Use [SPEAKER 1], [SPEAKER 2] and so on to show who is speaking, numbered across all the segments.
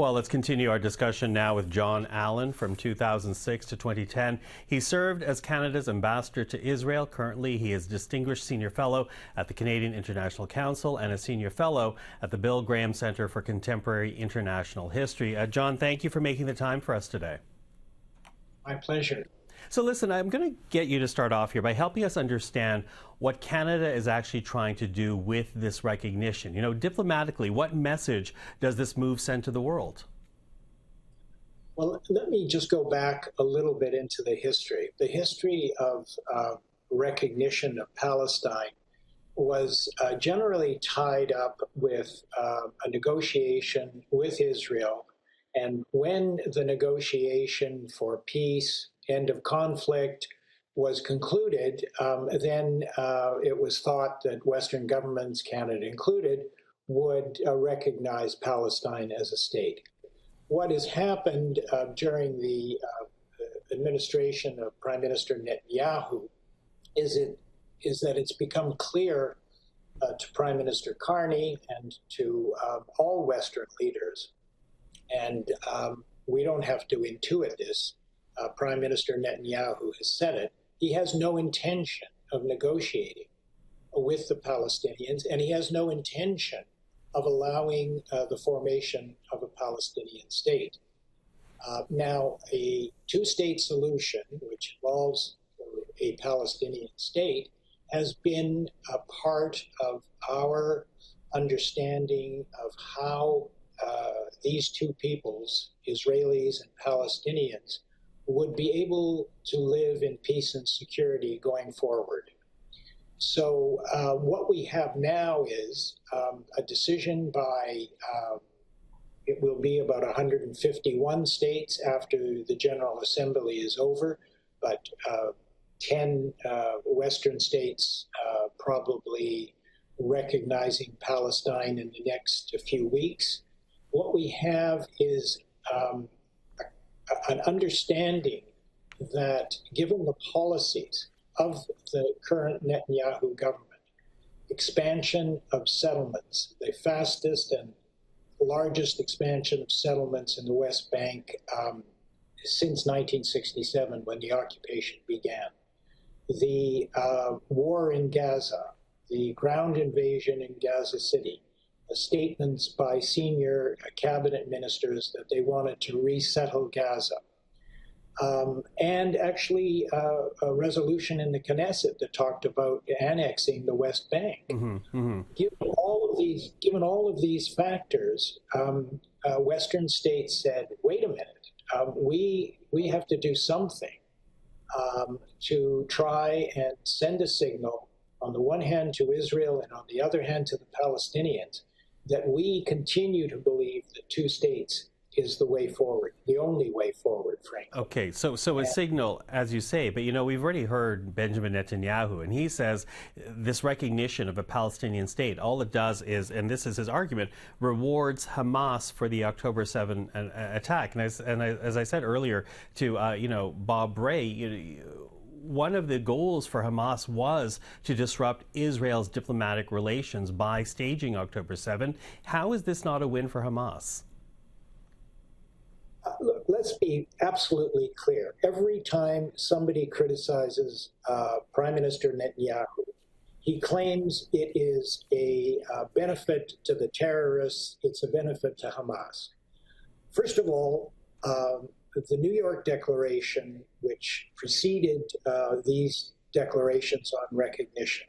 [SPEAKER 1] Well, let's continue our discussion now with Jon Allen from 2006 to 2010. He served as Canada's ambassador to Israel. Currently, he is Distinguished Senior Fellow at the Canadian International Council and a Senior Fellow at the Bill Graham Centre for Contemporary International History. Jon, thank you for making the time for us today.
[SPEAKER 2] My pleasure.
[SPEAKER 1] So listen, I'm going to get you to start off here by helping us understand what Canada is actually trying to do with this recognition. You know, diplomatically, what message does this move send to the world?
[SPEAKER 2] Well, let me just go back a little bit into the history. The history of recognition of Palestine was generally tied up with a negotiation with Israel. And when the negotiation for peace, end of conflict, was concluded, then it was thought that Western governments, Canada included, would recognize Palestine as a state. What has happened during the administration of Prime Minister Netanyahu is that it's become clear to Prime Minister Carney and to all Western leaders, and we don't have to intuit this. Prime Minister Netanyahu has said it. He has no intention of negotiating with the Palestinians, and he has no intention of allowing the formation of a Palestinian state. Now, a two-state solution, which involves a Palestinian state, has been a part of our understanding of how these two peoples, Israelis and Palestinians, would be able to live in peace and security going forward. So what we have now is a decision by, it will be about 151 states after the General Assembly is over, but 10 Western states probably recognizing Palestine in the next few weeks. What we have is an understanding that given the policies of the current Netanyahu government, expansion of settlements, the fastest and largest expansion of settlements in the West Bank since 1967 when the occupation began, the war in Gaza, the ground invasion in Gaza City, statements by senior cabinet ministers that they wanted to resettle Gaza, and actually a resolution in the Knesset that talked about annexing the West Bank. Given all of these factors, Western states said, "Wait a minute, we have to do something to try and send a signal, on the one hand to Israel and on the other hand to the Palestinians, that we continue to believe that two states is the way forward, the only way forward, frankly."
[SPEAKER 1] Okay, so a signal, as you say, but you know, we've already heard Benjamin Netanyahu, and he says this recognition of a Palestinian state, all it does is, and this is his argument, rewards Hamas for the October 7 attack. And as I said earlier to Bob Bray, one of the goals for Hamas was to disrupt Israel's diplomatic relations by staging October 7. How is this not a win for Hamas?
[SPEAKER 2] Look, let's be absolutely clear. Every time somebody criticizes Prime Minister Netanyahu, he claims it is a benefit to the terrorists, it's a benefit to Hamas. First of all, the New York Declaration, which preceded these declarations on recognition,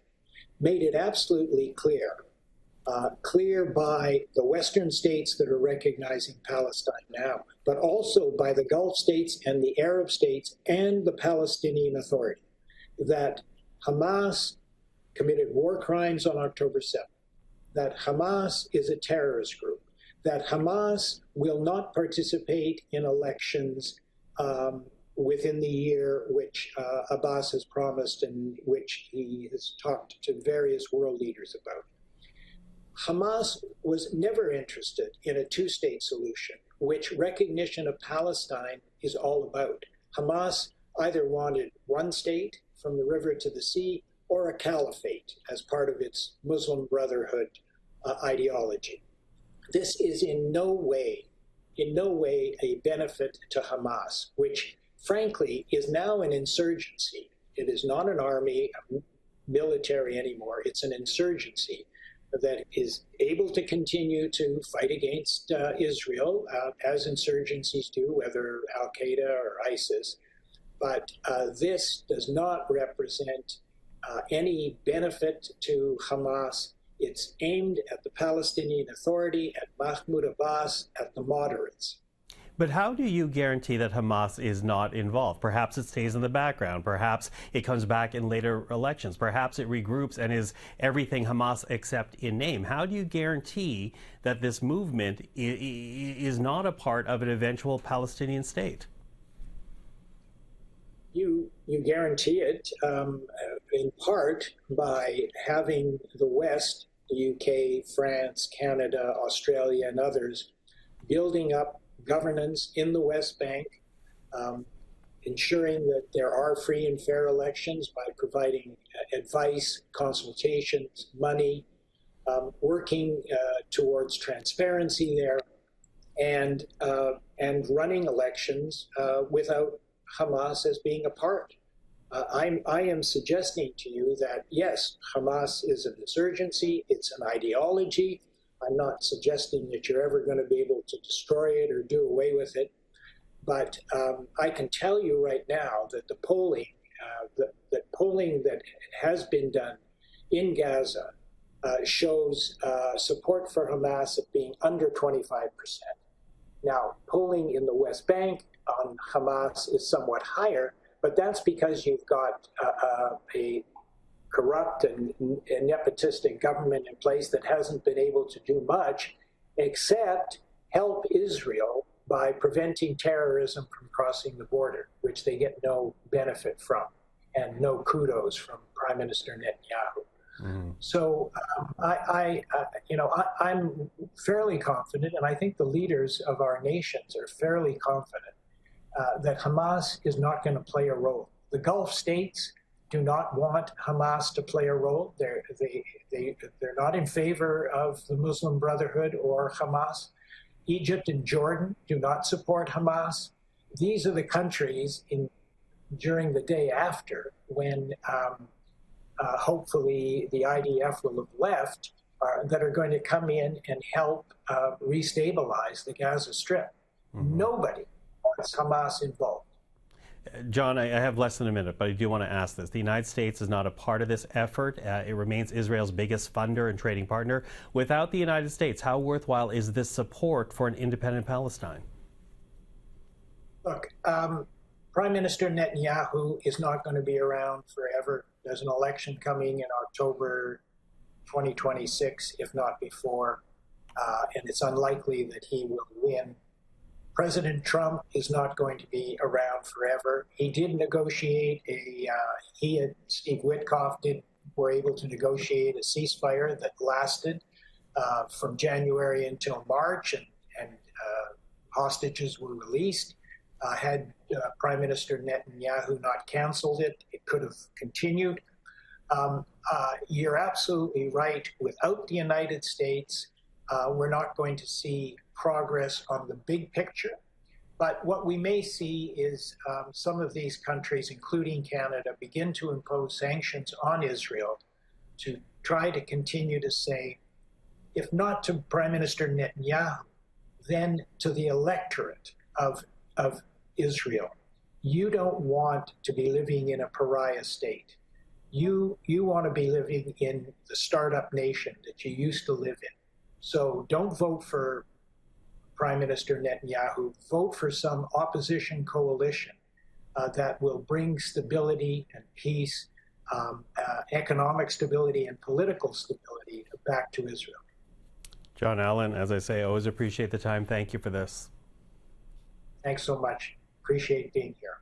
[SPEAKER 2] made it absolutely clear by the Western states that are recognizing Palestine now, but also by the Gulf states and the Arab states and the Palestinian Authority, that Hamas committed war crimes on October 7th, that Hamas is a terrorist group, that Hamas will not participate in elections within the year which Abbas has promised and which he has talked to various world leaders about. Hamas was never interested in a two-state solution, which recognition of Palestine is all about. Hamas either wanted one state from the river to the sea or a caliphate as part of its Muslim Brotherhood ideology. This is in no way in no way a benefit to Hamas, which frankly is now an insurgency. It is not an army, military anymore. It's an insurgency that is able to continue to fight against Israel, as insurgencies do, whether Al-Qaeda or ISIS. But this does not represent any benefit to Hamas. It's aimed at the Palestinian Authority, at Mahmoud Abbas, at the moderates.
[SPEAKER 1] But how do you guarantee that Hamas is not involved? Perhaps it stays in the background. Perhaps it comes back in later elections. Perhaps it regroups and is everything Hamas except in name. How do you guarantee that this movement is not a part of an eventual Palestinian state?
[SPEAKER 2] You guarantee it in part by having the West, the UK, France, Canada, Australia, and others building up governance in the West Bank, ensuring that there are free and fair elections by providing advice, consultations, money, working towards transparency there, and running elections without Hamas as being a part. I am suggesting to you that, yes, Hamas is an insurgency, it's an ideology. I'm not suggesting that you're ever going to be able to destroy it or do away with it. But I can tell you right now that the polling that has been done in Gaza shows support for Hamas at being under 25%. Now, polling in the West Bank on Hamas is somewhat higher, but that's because you've got a corrupt and nepotistic government in place that hasn't been able to do much except help Israel by preventing terrorism from crossing the border, which they get no benefit from, and no kudos from Prime Minister Netanyahu. Mm. So I'm fairly confident, and I think the leaders of our nations are fairly confident that Hamas is not going to play a role. The Gulf states do not want Hamas to play a role. They're not in favor of the Muslim Brotherhood or Hamas. Egypt and Jordan do not support Hamas. These are the countries during the day after when hopefully the IDF will have left that are going to come in and help restabilize the Gaza Strip. Mm-hmm. Nobody wants Hamas involved.
[SPEAKER 1] Jon, I have less than a minute, but I do want to ask this. The United States is not a part of this effort. It remains Israel's biggest funder and trading partner. Without the United States, how worthwhile is this support for an independent Palestine?
[SPEAKER 2] Look, Prime Minister Netanyahu is not going to be around forever. There's an election coming in October 2026, if not before, and it's unlikely that he will win. President Trump is not going to be around forever. He did negotiate he and Steve Witkoff were able to negotiate a ceasefire that lasted from January until March, and hostages were released. Had Prime Minister Netanyahu not canceled it, it could have continued. You're absolutely right. Without the United States, we're not going to see progress on the big picture. But what we may see is some of these countries, including Canada, begin to impose sanctions on Israel to try to continue to say, if not to Prime Minister Netanyahu, then to the electorate of Israel. You don't want to be living in a pariah state. You want to be living in the startup nation that you used to live in. So don't vote for Prime Minister Netanyahu. Vote for some opposition coalition that will bring stability and peace, economic stability and political stability back to Israel.
[SPEAKER 1] Jon Allen, as I say, always appreciate the time. Thank you for this.
[SPEAKER 2] Thanks so much. Appreciate being here.